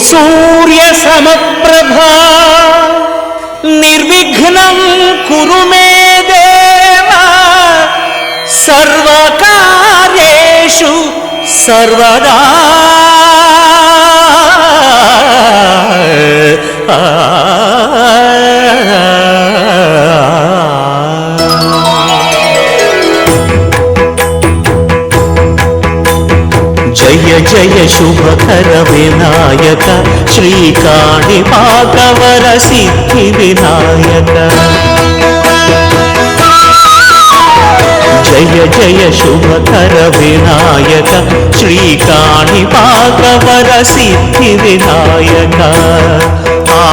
सूर्य समप्रभा निर्विघ्नं कुरु मे देव सर्वकार्येषु सर्वदा जय जय शुभकर विनायक श्रीकाणिपाकवर सिद्धि विनायक जय जय शुभकर विनायक श्रीकाणिपाकवर सिद्धि विनायक आ